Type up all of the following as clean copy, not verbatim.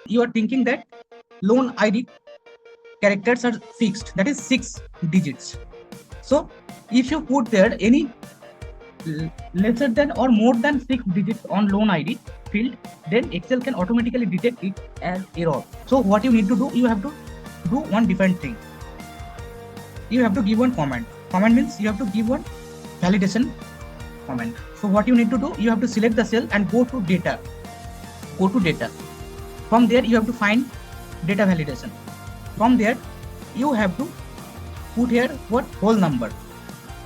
you are thinking that loan ID characters are fixed, that is 6 digits. So if you put there any lesser than or more than 6 digits on loan ID field, then Excel can automatically detect it as error. So what you need to do, you have to do one different thing. You have to give one comment. Comment means you have to give one validation comment. So what you need to do, you have to select the cell and go to data. Go to data. From there, you have to find data validation. From there, you have to put here what whole number.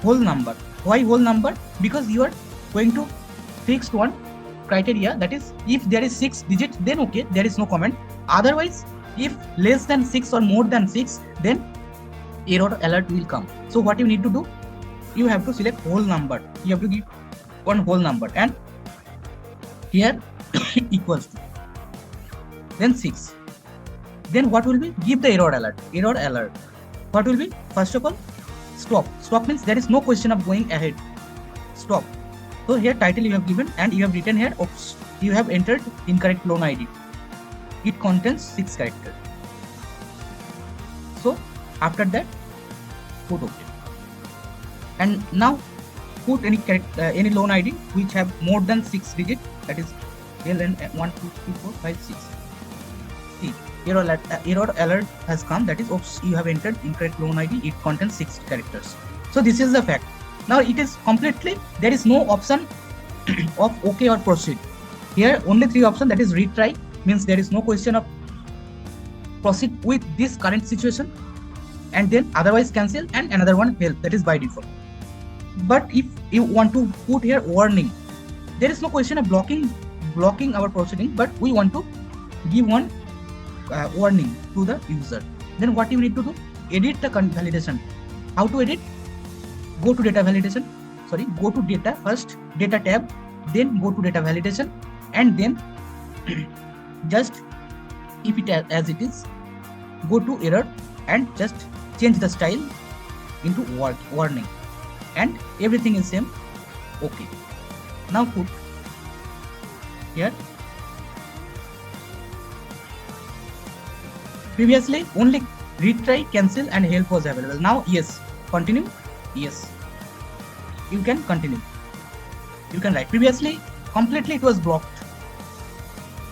Whole number. Why whole number? Because you are going to fix one criteria, that is if there is 6 digits, then okay, there is no comment. Otherwise, if less than 6 or more than 6, then error alert will come. So what you need to do, you have to select whole number. You have to give one whole number and here equals to then 6. Then what will be? Give the error alert. Error alert. What will be? First of all, stop. Stop means there is no question of going ahead. Stop. So here title you have given and you have written here, oops, you have entered incorrect loan ID. It contains 6 characters. So after that, put OK. And now put any loan ID which have more than 6 digits, that is LN 1 2 3 4 5 6. See, error alert has come, that is oops, you have entered incorrect loan ID. It contains 6 characters. So this is the fact. Now it is completely, there is no option of OK or proceed. Here only 3 options, that is retry, means there is no question of proceed with this current situation, and then otherwise cancel, and another one help, that is by default. But if you want to put here warning, there is no question of blocking our proceeding, but we want to give one warning to the user. Then what you need to do, edit the validation. How to edit? Go to data validation, go to data first, data tab, then go to data validation, and then just keep it as it is, go to error and just change the style into warning, and everything is same. Okay, now put here, previously only retry, cancel and help was available. Now yes, continue. Yes, you can continue. You can write. Previously completely it was blocked.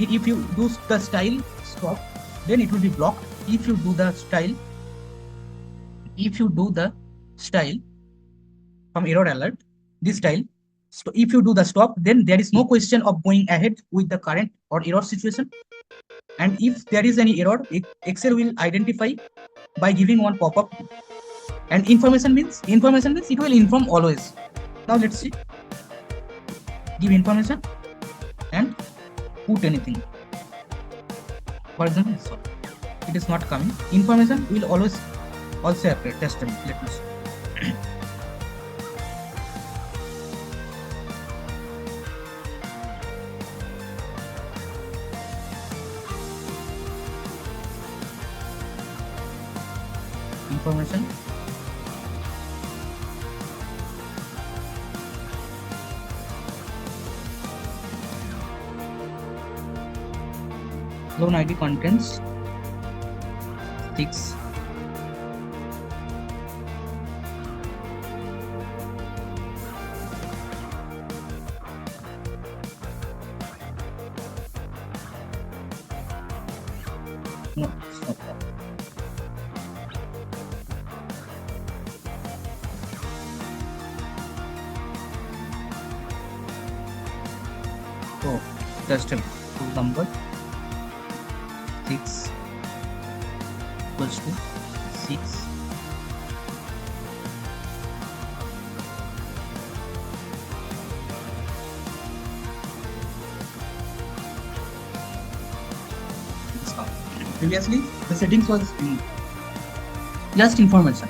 If you do the style stop, then it will be blocked. If you do the style from error alert, this style, so if you do the stop, then there is no question of going ahead with the current or error situation. And if there is any error, Excel will identify by giving one pop-up. And information means it will inform always. Now let's see. Give information and put anything. For example, so it is not coming. Information will always also appear. Test them. Let me see. Information. Loan ID contains 6. No, stop. So just a number 6 equals to 6. Previously the settings was just information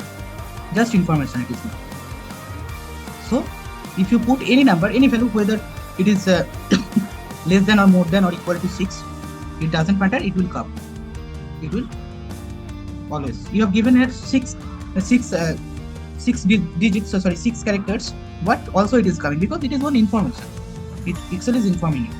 it is. So if you put any number, any value, whether it is less than or more than or equal to 6, it doesn't matter, it will come. It will always. You have given here 6 digits, 6 characters, but also it is coming because it is one information. Excel is informing you.